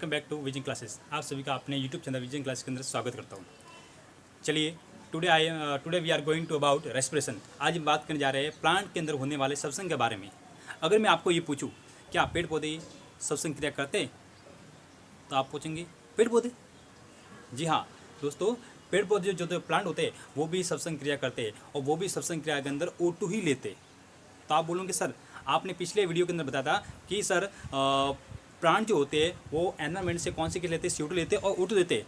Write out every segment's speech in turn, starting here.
Welcome back to vision classes. आप सभी का अपने यूट्यूब चैनल विजन क्लासेस के अंदर स्वागत करता हूँ। चलिए today we are going to about respiration. आज हम बात करने जा रहे हैं प्लांट के अंदर होने वाले श्वसन के बारे में। अगर मैं आपको ये पूछूं क्या पेड़ पौधे श्वसन क्रिया करते हैं, तो आप पूछेंगे पेड़ पौधे। जी हाँ दोस्तों, पेड़ पौधे जो प्लांट होते हैं वो भी श्वसन क्रिया करते हैं और वो भी श्वसन क्रिया के अंदर O2 ही लेते। तो आप बोलोगे सर आपने पिछले वीडियो के अंदर बताया था कि सर प्लांट जो होते हैं वो एनवायरमेंट से कौन से के लेते हैं, CO2 लेते और O2 देते।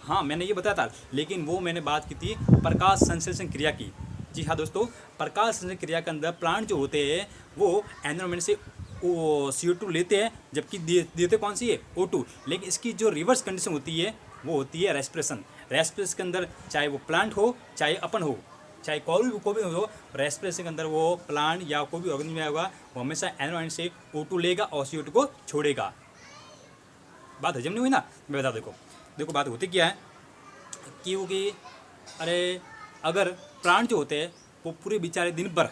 हाँ मैंने ये बताया था, लेकिन वो मैंने बात की थी प्रकाश संश्लेषण क्रिया की। जी हाँ दोस्तों, प्रकाश संश्लेषण क्रिया के अंदर प्लांट जो होते हैं वो एनवायरमेंट से CO2 लेते हैं, जबकि देते कौन सी है O2। लेकिन इसकी जो रिवर्स कंडीशन होती है वो होती है रेस्पिरेशन। रेस्पिरेशन के अंदर चाहे वो प्लांट हो चाहे अपन हो, चाहे कोई भी हो, रेस्पिरेशन के अंदर वो प्लांट या कोई भी ऑर्गेनिज्म होगा वो हमेशा एनवायरमेंट से O2 लेगा और CO2 को छोड़ेगा। बात हजम नहीं हुई ना, मैं बता देखो बात होती क्या है क्योंकि अरे अगर प्लांट जो होते हैं वो पूरे बेचारे दिन भर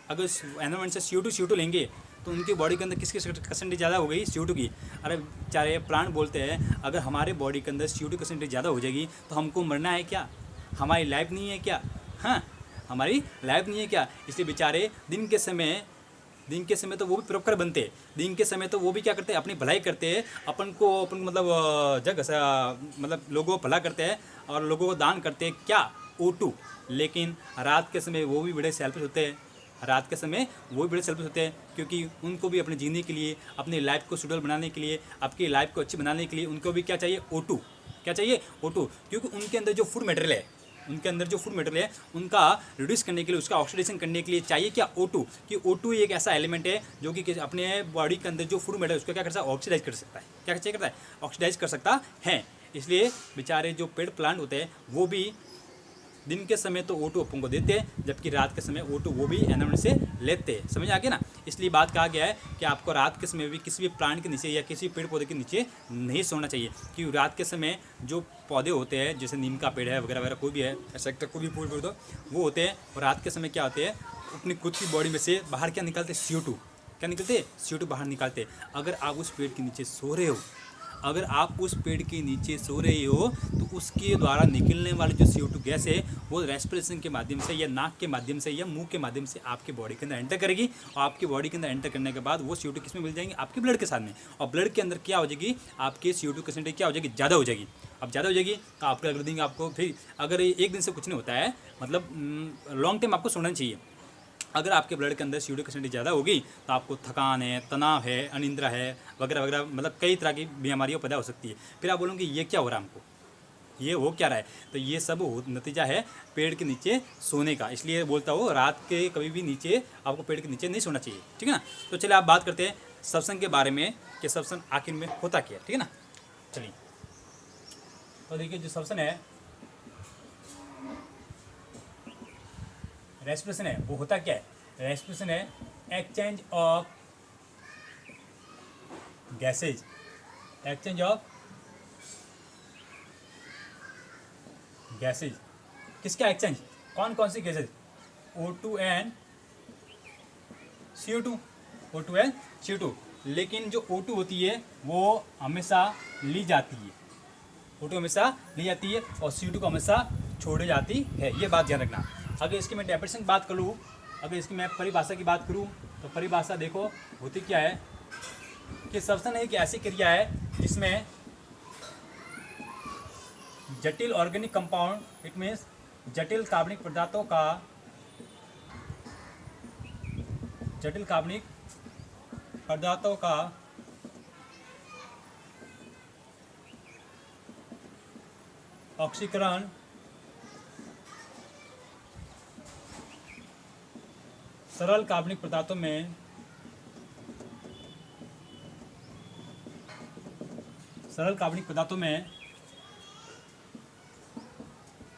अगर एनवायरमेंट से CO2 लेंगे तो उनकी बॉडी के अंदर किसकी परसेंटेज ज़्यादा हो गई, CO2 की। अरे बेचारे प्लांट बोलते हैं अगर हमारे बॉडी के अंदर CO2 परसेंटेज ज़्यादा हो जाएगी तो हमको मरना है क्या, हमारी लाइफ नहीं है क्या। हाँ हमारी लाइफ नहीं है क्या। इसलिए बेचारे दिन के समय तो वो भी परोपकार बनते हैं। दिन के समय तो वो भी क्या करते हैं, अपनी भलाई करते हैं, अपन मतलब लोगों को भला करते हैं और लोगों को दान करते हैं क्या, O2। लेकिन रात के समय वो भी बड़े सेल्फिश होते हैं। रात के समय वो भी बड़े सेल्फिश होते हैं क्योंकि उनको भी अपने जीने के लिए, अपनी लाइफ को सुटेबल बनाने के लिए, आपकी लाइफ को अच्छी बनाने के लिए उनको भी क्या चाहिए, O2। क्या चाहिए, O2। क्योंकि उनके अंदर जो फूड मटेरियल है उनका रिड्यूस करने के लिए, उसका ऑक्सीडेशन करने के लिए चाहिए क्या, O2। कि O2 एक ऐसा एलिमेंट है जो कि अपने बॉडी के अंदर जो फूड मटेरियल उसको क्या कर सकता है, ऑक्सीडाइज कर सकता है। क्या करता है, ऑक्सीडाइज कर सकता है। इसलिए बेचारे जो पेड़ प्लांट होते हैं वो भी दिन के समय तो O2 अपन को देते हैं, जबकि रात के समय O2 वो भी एनवायरमेंट से लेते हैं। समझ आ गया ना। इसलिए बात कहा गया है कि आपको रात के समय भी किसी भी प्लांट के नीचे या किसी पेड़ पौधे के नीचे नहीं सोना चाहिए, क्योंकि रात के समय जो पौधे होते हैं जैसे नीम का पेड़ है वगैरह वगैरह कोई भी है, सेक्टर कोई भी पेड़ वो होते हैं, और रात के समय क्या होते हैं अपनी खुद की बॉडी में से बाहर क्या निकालते हैं, CO2। क्या निकलते हैं, CO2 बाहर निकालते। अगर आप उस पेड़ के नीचे सो रहे हो, तो उसके द्वारा निकलने वाली जो CO2 गैस है वो रेस्पिरेशन के माध्यम से या नाक के माध्यम से या मुंह के माध्यम से आपके बॉडी के अंदर एंटर करेगी, और आपकी बॉडी के अंदर एंटर करने के बाद वो CO2 किस में मिल जाएंगे, आपके ब्लड के साथ में। और ब्लड के अंदर क्या हो जाएगी, आपके CO2 परसेंटेज क्या हो जाएगी, ज़्यादा हो जाएगी। अब ज़्यादा हो जाएगी तो आपके अगले दिन आपको फिर, अगर एक दिन से कुछ नहीं होता है, मतलब लॉन्ग टाइम आपको सोना चाहिए। अगर आपके ब्लड के अंदर CO2 परसेंटेज ज़्यादा होगी तो आपको थकान है, तनाव है, अनिंद्रा है वगैरह वगैरह, मतलब कई तरह की बीमारियाँ पैदा हो सकती है। फिर आप बोलोगे ये क्या हो रहा है, हमको ये हो क्या रहा है, तो ये सब नतीजा है पेड़ के नीचे सोने का। इसलिए बोलता हूँ रात के कभी भी नीचे आपको पेड़ के नीचे नहीं सोना चाहिए, ठीक है ना। तो चलिए आप बात करते हैं श्वसन के बारे में कि श्वसन आखिर में होता क्या है, ठीक है ना। चलिए तो देखिए जो श्वसन है, रेस्पिरेशन है, वो होता क्या है। रेस्पिरेशन है exchange of gases, exchange of gases. किसका एक्सचेंज, कौन कौन सी गैसेज, O2 एंड CO2। लेकिन जो O2 होती है वो हमेशा ली जाती है, O2 हमेशा ली जाती है और CO2 को हमेशा छोड़ी जाती है। ये बात ध्यान रखना। अगर इसकी मैं डेफिनेशन की बात करूँ, अगर इसकी मैं परिभाषा की बात करूँ तो परिभाषा देखो होती क्या है कि श्वसन एक ऐसी क्रिया है जिसमें जटिल ऑर्गेनिक कंपाउंड, इट मीन्स जटिल कार्बनिक पदार्थों का ऑक्सीकरण सरल कार्बनिक पदार्थों में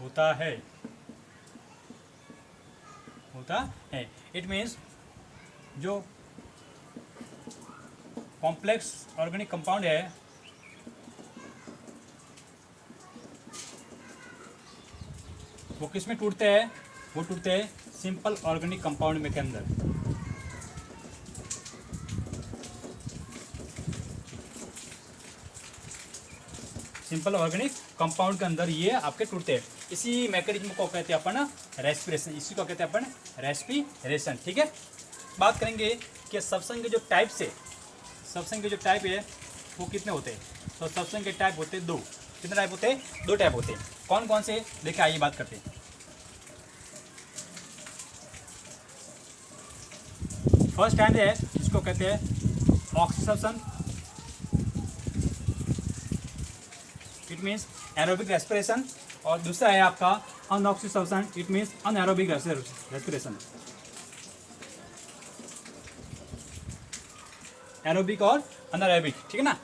होता है। इट मीन्स जो कॉम्प्लेक्स ऑर्गेनिक कंपाउंड है वो किस में टूटते हैं, वो टूटते हैं सिंपल ऑर्गेनिक कंपाउंड में के अंदर। सिंपल ऑर्गेनिक कंपाउंड के अंदर ये आपके टूटते हैं। इसी मैकेनिज्म को कहते हैं अपन रेस्पिरेशन, इसी को कहते हैं अपन रेस्पिरेशन। ठीक है, बात करेंगे कि श्वसन के जो टाइप्स है, श्वसन के जो टाइप है वो कितने होते हैं। तो श्वसन के टाइप होते हैं दो। कितने टाइप होते हैं? दो टाइप होते हैं। कौन कौन से, देखिए आइए बात करते हैं। फर्स्ट हैंड है, इसको कहते हैं ऑक्सीश्वसन, इट मीन्स एरोबिक रेस्पिरेशन। और दूसरा है आपका अनऑक्सीश्वसन, it means anaerobic respiration. Aerobic और अनएरोबिक, ठीक है ना।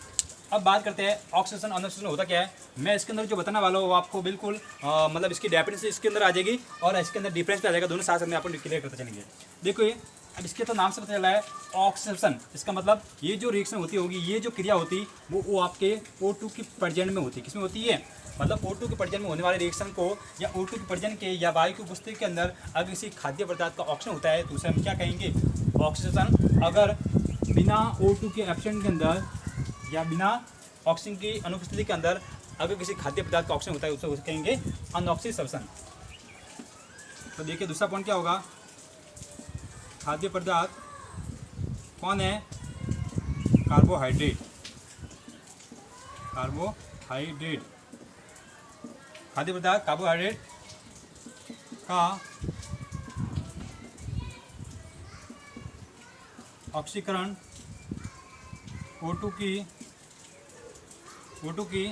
अब बात करते हैं ऑक्सीजन अनऑक्सीजन होता क्या है। मैं इसके अंदर जो बताने वाला हूँ वो आपको बिल्कुल मतलब इसकी डेफिनेशन इसके अंदर आ जाएगी और इसके अंदर डिफरेंस भी आ जाएगा, दोनों साथ में अपन क्लियर करते चलेंगे। देखो ये अब इसके तो नाम से पता चला है ऑक्सीजन, इसका मतलब ये जो रिएक्शन होती होगी, ये जो क्रिया होती वो आपके O2 की पर्जन में होती है। किसमें होती है? मतलब O2 के पर्जन में होने वाले रिएक्शन को या O2 के पर्जन के या वायु की उपस्थिति के अंदर अगर किसी खाद्य पदार्थ का ऑक्सीजन होता है तो उसे हम क्या कहेंगे? ऑक्सीजन। अगर बिना O2 के एब्सेंट के अंदर या बिना ऑक्सीजन की अनुपस्थिति के अंदर अगर किसी खाद्य पदार्थ का ऑक्सीजन होता है उसे कहेंगे अनऑक्सीश्वसन। तो देखिए दूसरा पॉइंट क्या होगा, खाद्य पदार्थ कौन है? कार्बोहाइड्रेट। कार्बोहाइड्रेट, खाद्य पदार्थ कार्बोहाइड्रेट का ऑक्सीकरण O2 की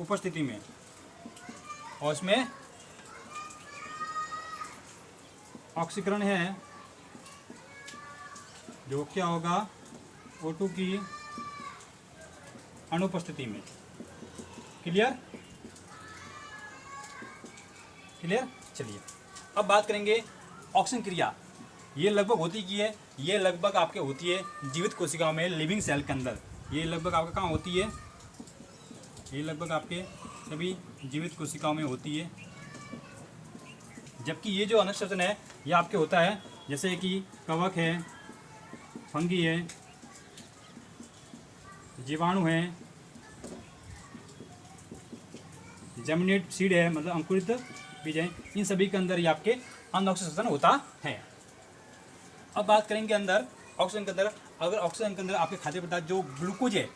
उपस्थिति में, और उसमें ऑक्सीकरण है जो क्या होगा? O2 की अनुपस्थिति में। क्लियर? चलिए अब बात करेंगे ऑक्सीजन क्रिया। ये लगभग होती की है, ये लगभग आपके होती है जीवित कोशिकाओं में, लिविंग सेल के अंदर। ये लगभग आपका कहाँ होती है? ये लगभग आपके सभी जीवित कोशिकाओं में होती है। जबकि ये जो अनश्वसन है ये आपके होता है जैसे कि कवक है, फंगी है, जीवाणु है, जर्मिनेट सीड है, मतलब अंकुरित बीज है, इन सभी के अंदर ये आपके अनऑक्सीजन होता है। अब बात करेंगे अंदर ऑक्सीजन के अंदर, अगर ऑक्सीजन के अंदर आपके खाद्य पदार्थ जो ग्लूकोज है,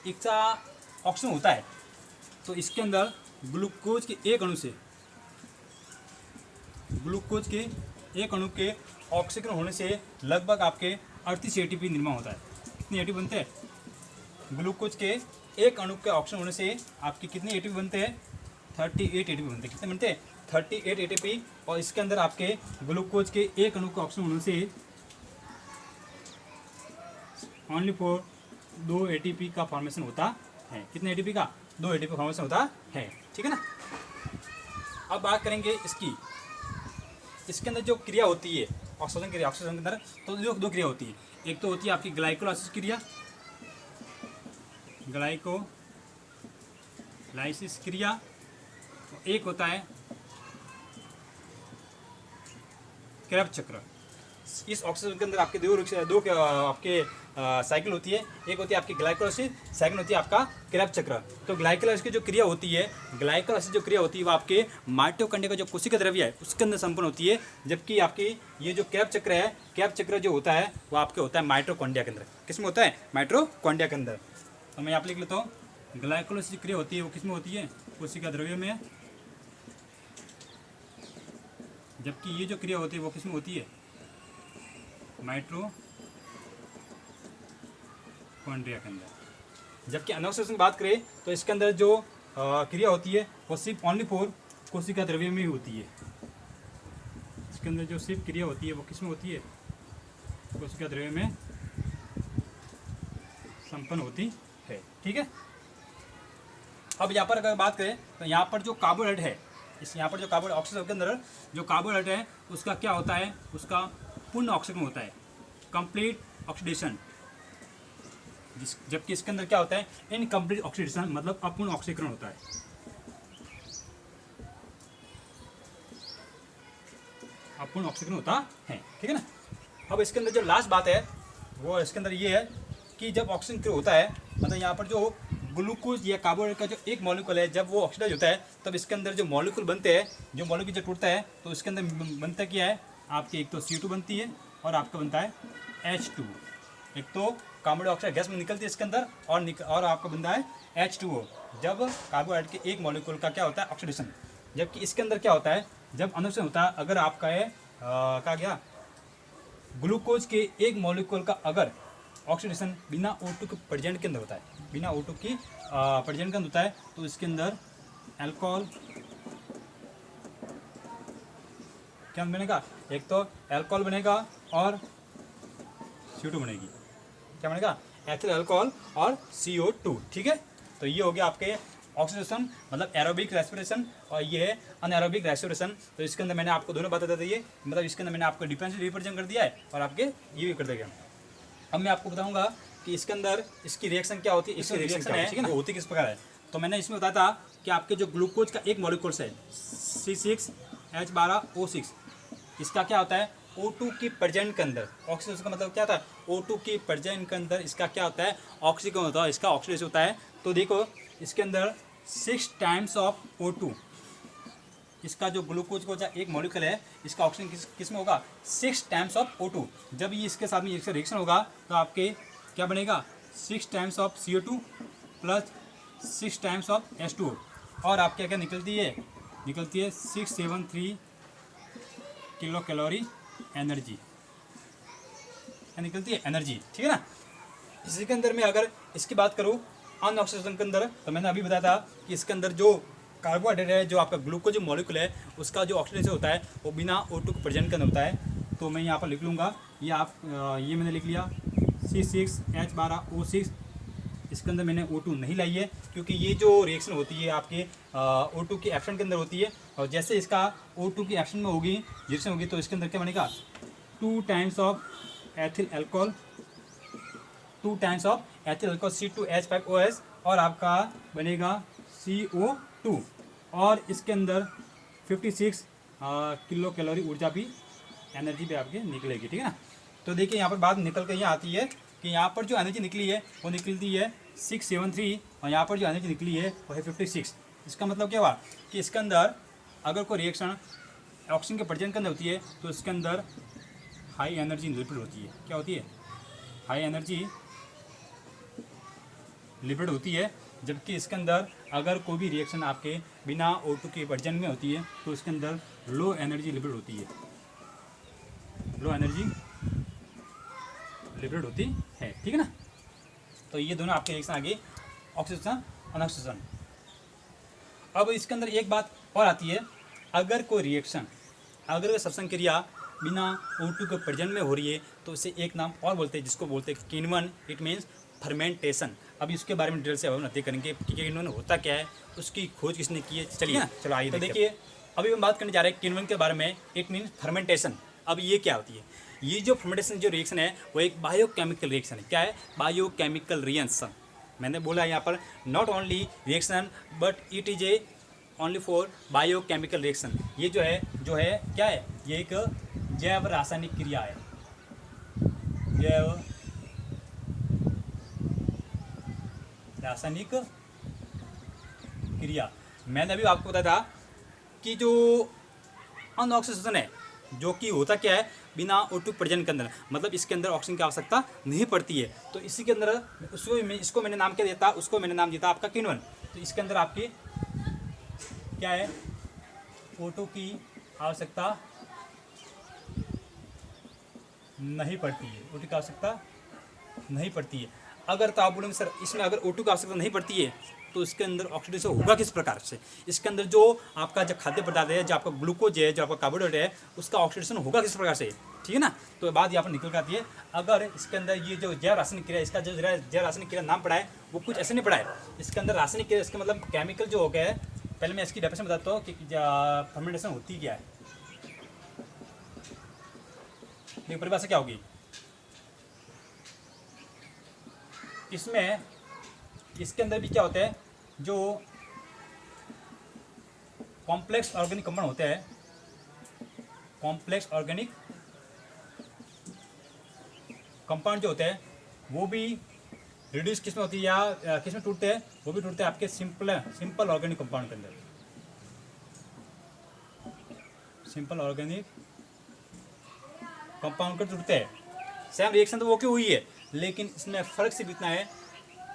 इसका ऑक्सीजन होता है तो इसके अंदर ग्लूकोज के एक अणु से, ग्लूकोज के एक अणु के ऑक्सीकरण होने से लगभग आपके 38 ATP निर्माण होता है। कितने ATP बनते हैं? ग्लूकोज के एक अणु के ऑक्सीजन होने से आपके कितने ATP बनते हैं? 38 ATP बनते हैं। कितने बनते हैं? 38 ATP। और इसके अंदर आपके ग्लूकोज के एक अणु के ऑक्सीजन होने से ओनली फॉर 2 ATP का फॉर्मेशन होता है। कितने ATP का? 2 ATP फॉर्मेशन होता है। ठीक है ना। अब बात करेंगे इसके अंदर जो क्रिया होती है ऑक्सीजन क्रिया, ऑक्सीजन के अंदर तो दो क्रिया होती है। एक तो होती है आपकी ग्लाइकोलाइसिस क्रिया, ग्लाइकोलाइसिस क्रिया, एक होता है क्रेब्स चक्र। इस ऑक्सीजन के अंदर आपके दो आपके साइकिल होती है, एक होती है आपकी ग्लाइकोलाइसिस, सेकंड होती है आपका क्रेब्स चक्र। तो ग्लाइकोलाइसिस की जो क्रिया होती है, ग्लाइकोलाइसिस जो क्रिया होती है वो आपके माइटोकॉन्ड्रिया का जो कोशिका द्रव्य है उसके अंदर संपन्न होती है। जबकि आपकी ये जो क्रेब्स चक्र है, क्रेब्स चक्र जो होता है वो आपके होता है माइटोकॉन्ड्रिया के अंदर। किसमें होता है? माइटोकॉन्ड्रिया के अंदर। तो मैं यहाँ लिख लेता हूँ, ग्लाइकोलाइसिस की क्रिया होती है वो किसमें होती है? कोशिका द्रव्य में। जबकि ये जो क्रिया होती है वो किसमें होती है? माइटोकॉन्ड्रिया के अंदर। जबकि अनऑक्सीजन की बात करें तो इसके अंदर जो क्रिया होती है वो सिर्फ ओनली फॉर कोशिका द्रव्य में ही होती है। इसके अंदर जो सिर्फ क्रिया होती है वो किसमें होती है? कोशिका द्रव्य में संपन्न होती है। ठीक है। अब यहाँ पर अगर बात करें तो यहाँ पर जो कार्बोहाइड्रेट है, यहाँ पर जो कार्बोहाइड्रेट ऑक्सीजन के अंदर जो कार्बोहाइड्रेट है उसका क्या होता है? उसका पूर्ण ऑक्सीकरण होता है, कंप्लीट ऑक्सीडेशन। जबकि इसके अंदर क्या होता है? इनकम्प्लीट ऑक्सीडेशन, मतलब अपूर्ण ऑक्सीकरण होता है। अपूर्ण ऑक्सीकरण होता है। ठीक है ना। अब इसके अंदर जो लास्ट बात है वो इसके अंदर ये है कि जब ऑक्सीजन क्रिएट होता है, मतलब यहाँ पर जो ग्लूकोज या कार्बोहाइड्रेट का जो एक मॉलिक्यूल है, जब वो ऑक्सीडाइज होता है तब इसके अंदर जो मॉलिक्यूल बनते हैं, जो मॉलिक्यूल जब टूटता है तो इसके अंदर बनता क्या है, आपकी एक तो CO2 बनती है और आपका बनता है H2। एक तो कार्बन डाइऑक्साइड गैस में निकलती है इसके अंदर और आपका बनता है H2O। जब कार्बोहाइड्रेट के एक मॉलिक्यूल का क्या होता है, ऑक्सीडेशन, जबकि इसके अंदर क्या होता है, जब अनुक्षण होता है, अगर आपका है क्या गया, ग्लूकोज के एक मॉलिक्यूल का अगर ऑक्सीडेशन बिना O2 के प्रेजेंट के अंदर होता है, बिना O2 की प्रेजेंट के अंदर होता है, तो इसके अंदर अल्कोहल क्या बनेगा, एक तो अल्कोहल बनेगा और CO2 बनेगी, क्या बनेगा, एथिल अल्कोहल और CO2। ठीक है, तो ये हो गया आपके ऑक्सीडेशन, मतलब एरोबिक रेस्पिरेशन, और ये है अनएरोबिक रेस्पिरेशन। तो इसके अंदर मैंने आपको दोनों बातें बता दी है, मतलब इसके अंदर मैंने आपको डिफरेंशियल रिप्रेजेंट कर दिया है और आपके ये भी कर दिया। अब मैं आपको बताऊंगा कि इसके अंदर इसकी रिएक्शन क्या होती है, इसकी रिएक्शन है वो होती किस प्रकार है। तो मैंने इसमें बताया था कि आपके जो ग्लूकोज का एक मॉलिक्यूल्स है C6H12O6, इसका क्या होता है, O2 की प्रेजेंट के अंदर ऑक्सीजन का मतलब क्या था, O2 की प्रेजेंट के अंदर इसका क्या होता है, ऑक्सीजन होता है, इसका ऑक्सीडेशन होता है। तो देखो इसके अंदर 6 टाइम्स ऑफ O2, इसका जो ग्लूकोज का एक मॉलिक्यूल है, इसका ऑक्सीजन किस में होगा, 6 टाइम्स ऑफ O2। जब ये इसके साथ में इसका रिएक्शन होगा तो आपके क्या बनेगा, 6 times of CO2 plus 6 times of H2O, और आपके क्या निकलती है 673 किलो कैलोरी एनर्जी, निकलती है एनर्जी। ठीक है ना। इसी के अंदर में अगर इसकी बात करूँ अनऑक्सीडेशन के अंदर, तो मैंने अभी बताया था कि इसके अंदर जो कार्बोहाइड्रेट है, जो आपका ग्लूकोज जो मॉलिक्यूल है, उसका जो ऑक्सीडेशन होता है वो बिना O2 को प्रेजेंट के अंदर होता है। तो मैं यहाँ पर लिख लूँगा, ये मैंने लिख लिया C6H12O6। इसके अंदर मैंने O2 नहीं लाई है, क्योंकि ये जो रिएक्शन होती है आपके O2 के एक्शन के अंदर होती है, और जैसे इसका O2 की एक्शन में होगी, रिएक्शन होगी, तो इसके अंदर क्या बनेगा, 2 times of ethyl alcohol, 2 times of ethyl alcohol C2H5OH, और आपका बनेगा CO2, और इसके अंदर 56 किलो कैलोरी ऊर्जा भी, एनर्जी भी आपकी निकलेगी। ठीक है ना। तो देखिए यहाँ पर बात निकल कर यहाँ आती है कि यहाँ पर जो एनर्जी निकली है वो निकलती है 673, और यहाँ पर जो एनर्जी निकली है वो है 56। इसका मतलब क्या हुआ कि इसके अंदर अगर कोई रिएक्शन ऑक्सीजन के प्रेजेंट के अंदर होती है तो इसके अंदर हाई एनर्जी लिपिड होती है। क्या होती है, हाई एनर्जी लिपिड होती है। जबकि इसके अंदर अगर कोई भी रिएक्शन आपके बिना O2 के प्रेजेंट में होती है तो इसके अंदर लो एनर्जी लिपिड होती है, लो एनर्जी लिपिड होती है। ठीक है ना। तो ये दोनों आपके रिएक्शन आगे ऑक्सीडेशन अनऑक्सीडेशन। अब इसके अंदर एक बात और आती है, अगर कोई रिएक्शन, अगर सब्सटेंस क्रिया बिना O2 के प्रेजेंट में हो रही है तो इसे एक नाम और बोलते हैं, जिसको बोलते हैं किण्वन। It means fermentation. अभी इसके बारे में डिटेल से अब बातें करेंगे कि किण्वन होता क्या है, उसकी खोज किसने की है। चलिए ना, चलो आइए। तो देखिए अभी हम बात करने जा रहे हैं किण्वन के बारे में। It means fermentation. अब ये क्या होती है, ये जो फर्मेंटेशन जो रिएक्शन है वो एक बायोकेमिकल रिएक्शन है। क्या है, बायोकेमिकल रिएक्शन। मैंने बोला यहाँ पर not only reaction but it is A only for biochemical reaction. ये जो है क्या है, ये एक जैव रासायनिक क्रिया है, जैव रासायनिक क्रिया। मैंने अभी आपको बताया था कि जो अनऑक्सीडेशन है, जो कि होता क्या है, बिना O2 प्रेजेंट के अंदर, मतलब इसके अंदर ऑक्सीजन की आवश्यकता नहीं पड़ती है। तो इसी के अंदर इसको मैंने नाम क्या देता, उसको मैंने नाम दिया आपका किण्वन। तो इसके अंदर आपकी क्या है, O2 की आवश्यकता नहीं पड़ती है, O2 की आवश्यकता नहीं पड़ती है। अगर तो आप बोलेंगे सर इसमें अगर O2 की आवश्यकता नहीं पड़ती है तो इसके अंदर ऑक्सीडेशन होगा किस प्रकार से। इसके अंदर जो आपका जो खाद्य पदार्थ है, जो आपका ग्लूकोज है, जो आपका कार्बोहाइड्रेट है, उसका ऑक्सीडेशन होगा किस प्रकार से। ठीक है ना। तो बात यहाँ पर निकल कर आती है, अगर इसके अंदर ये जो जैव रासायनिक क्रिया, इसका जो जैव रासायनिक क्रिया नाम पड़ा है वो कुछ ऐसे नहीं पड़ा है। इसके अंदर रासायनिक क्रिया, इसका मतलब केमिकल जो हो गया है। पहले मैं इसकी डेफिनेशन बताता हूँ कि फर्मेंटेशन होती क्या है। देखिए परिभाषा क्या होगी इसमें, इसके अंदर भी क्या होता है, जो कॉम्प्लेक्स ऑर्गेनिक कंपाउंड होते हैं, कॉम्प्लेक्स ऑर्गेनिक कंपाउंड जो होते हैं वो भी रिड्यूस किस में होती है या किस में टूटते हैं? वो भी टूटते हैं आपके सिंपल ऑर्गेनिक कंपाउंड के अंदर। सिंपल ऑर्गेनिक कंपाउंड के टूटते हैं। सेम रिएक्शन तो वो क्यों हुई है, लेकिन इसमें फर्क सिर्फ इतना है,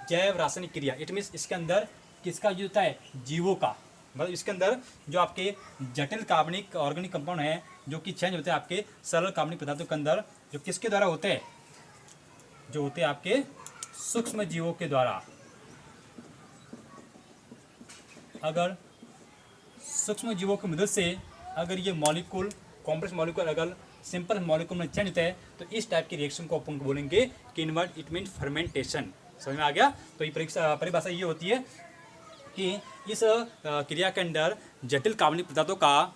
जैव रासायनिक क्रिया। इट मीन्स इसके अंदर किसका यूज होता है? जीवों का। मतलब इसके अंदर जो आपके जटिल कार्बनिक ऑर्गेनिक कंपाउंड है जो कि चेंज होते हैं आपके सरल कार्बनिक पदार्थों के अंदर, जो किसके द्वारा होते हैं? जो होते हैं आपके सूक्ष्म जीवों के द्वारा। अगर सूक्ष्म जीवों की मदद से अगर ये मॉलिक्यूल, कॉम्प्लेक्स मॉलिक्यूल अगर सिंपल मॉलिक्यूल में चेंज होता है तो इस टाइप की रिएक्शन को अपन बोलेंगे किन्वर्ट। It mean fermentation. समझ में आ गया? तो ये परिभाषा ये होती है कि इस क्रिया के अंदर जटिल कार्बनिक पदार्थों का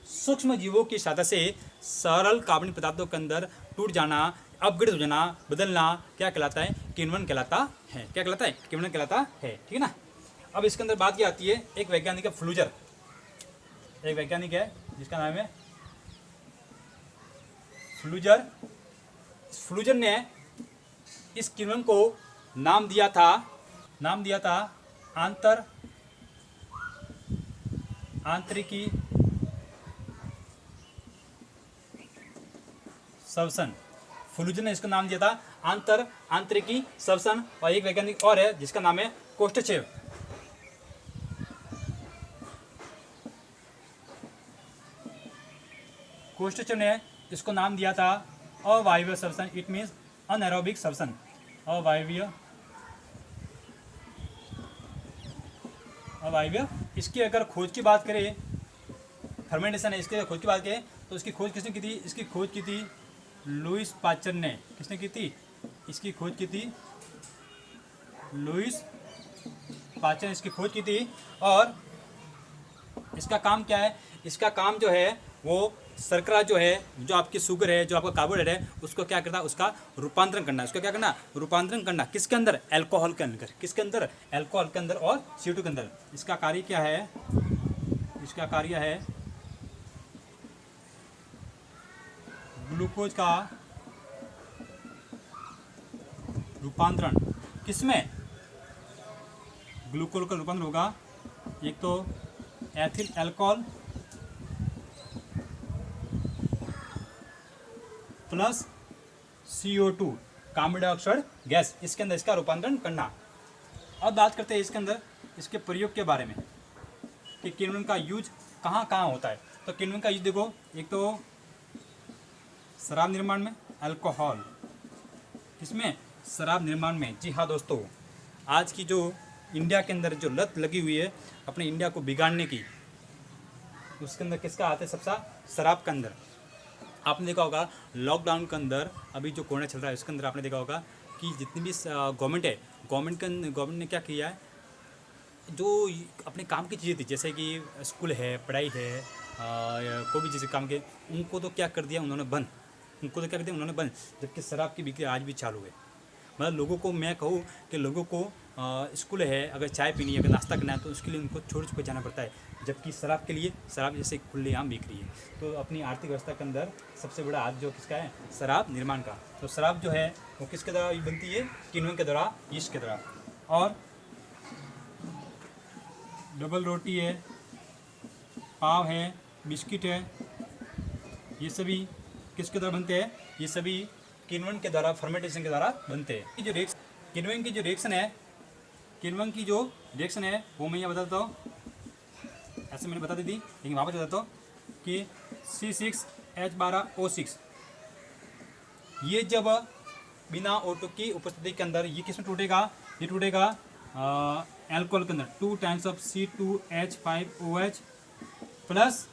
सूक्ष्म जीवों की सहायता से सरल कार्बनिक पदार्थों के अंदर टूट जाना, अपग्रेड हो जाना, बदलना क्या कहलाता है? किण्वन कहलाता है। क्या कहलाता है? किण्वन कहलाता है। ठीक है ना? अब इसके अंदर बात क्या आती है, एक वैज्ञानिक है फ्लूजर। एक वैज्ञानिक है जिसका नाम है फ्लूजर। फ्लूजर ने इस किण्वन को नाम दिया था आंतरिकी श्वसन। फ्लूजर ने इसका नाम दिया था आंतरिकी श्वसन। और एक वैज्ञानिक और है जिसका नाम है कोस्टचेव। कोस्टचेव ने इसको नाम दिया था अवायवीय श्वसन। इट मीन्स अनएरोबिक श्वसन। अवायवीय इसकी अगर खोज की बात करें, फर्मेंटेशन है, इसकी खोज की बात करें तो इसकी खोज किसने की थी? इसकी खोज की थी लुईस पास्चर ने। किसने की थी? इसकी खोज की थी लुईस पास्चर ने इसकी खोज की थी। और इसका काम क्या है? इसका काम जो है वो शर्करा जो है, जो आपकी शुगर है, जो आपका कार्बोहाइड्रेट है, उसको क्या करना? उसका रूपांतरण करना। उसका क्या करना? रूपांतरण करना। किसके अंदर? अल्कोहल के अंदर। किसके अंदर? अल्कोहल के अंदर और CO2 के अंदर। इसका कार्य क्या है? इसका कार्य है ग्लूकोज का रूपांतरण। किसमें? ग्लूकोज का रूपांतरण होगा एक तो ethyl alcohol plus CO2 carbon dioxide gas, इसके अंदर इसका रूपांतरण करना। अब बात करते हैं इसके अंदर इसके प्रयोग के बारे में कि किण्वन का यूज कहाँ कहाँ होता है। तो किण्वन का यूज देखो, एक तो शराब निर्माण में, अल्कोहल किसमें? शराब निर्माण में। जी हाँ दोस्तों, आज की जो इंडिया के अंदर जो लत लगी हुई है अपने इंडिया को बिगाड़ने की, उसके अंदर किसका आता है? सबसे शराब के अंदर। आपने देखा होगा लॉकडाउन के अंदर, अभी जो कोरोना चल रहा है उसके अंदर आपने देखा होगा कि जितनी भी गवर्नमेंट है, गवर्नमेंट ने क्या किया है, जो अपने काम की चीज़ें थी जैसे कि स्कूल है, पढ़ाई है, कोई भी चीज़ काम के, उनको तो क्या कर दिया उन्होंने? बंद। उनको तो क्या कर दिया उन्होंने? बंद। जबकि शराब की बिक्री आज भी चालू है। मतलब लोगों को मैं कहूँ कि लोगों को स्कूल है, अगर चाय पीनी है, अगर नाश्ता करना है तो उसके लिए उनको छोड़ के जाना पड़ता है, जबकि शराब के लिए शराब जैसे खुलेआम बिक रही है। तो अपनी आर्थिक व्यवस्था के अंदर सबसे बड़ा हाथ जो किसका है? शराब निर्माण का। तो शराब जो है वो किसके द्वारा बनती है? किण्वन के द्वारा, यीस्ट के द्वारा। और डबल रोटी है, पाव है, बिस्किट है, ये सभी किसके द्वारा बनते हैं? ये सभी किण्वन के द्वारा, फर्मेंटेशन के द्वारा बनते हैं। जो रिएक्शन किण्वन की जो रिएक्शन है वो मैं यहाँ बताता हूँ, ऐसे मैंने बता दी थी लेकिन वापस बताता हूँ कि C6H12O6 ये जब बिना O2 की उपस्थिति के अंदर ये किसमें टूटेगा? ये टूटेगा अल्कोहल के अंदर। 2 times of C2H5OH plus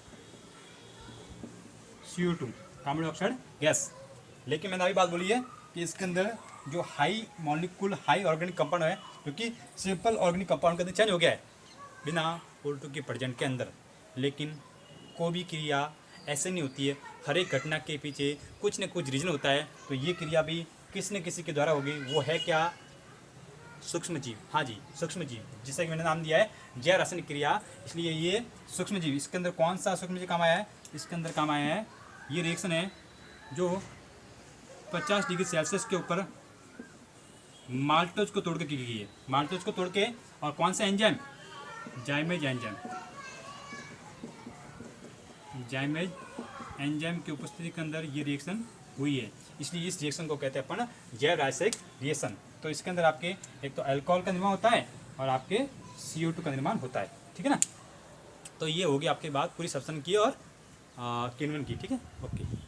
CO2 carbon dioxide gas. लेकिन मैंने अभी बात बोली है कि इसके अंदर जो high molecule, high organic compound है, क्योंकि सिंपल ऑर्गेनिक कंपाउंड के अंदर चेंज हो गया है बिना O2 के प्रेजेंट के अंदर। लेकिन कोई भी क्रिया ऐसे नहीं होती है, हर एक घटना के पीछे कुछ न कुछ रीजन होता है। तो ये क्रिया भी किसी न किसी के द्वारा होगी। वो है क्या? सूक्ष्म जीव। हाँ जी, सूक्ष्म जीव, जिसका कि मैंने नाम दिया है जैव रासायनिक क्रिया, इसलिए ये सूक्ष्म जीव। इसके अंदर कौन सा सूक्ष्म जीव काम आया है? इसके अंदर काम आया है ये रिएक्शन है जो 50 डिग्री सेल्सियस के ऊपर माल्टोज को तोड़ के की गई है, माल्टोज को तोड़ के। और कौन सा एंजाइम, जाइमेज एंजाइम, जाइमेज एंजाइम की उपस्थिति के अंदर ये रिएक्शन हुई है, इसलिए इस रिएक्शन को कहते हैं अपन जैव रासायनिक रिएक्शन। तो इसके अंदर आपके एक तो अल्कोहल का निर्माण होता है और आपके CO2 का निर्माण होता है, ठीक है ना। तो ये होगी आपकी बात पूरी सब्सटेंस की और किण्वन की, ठीक है, ओके।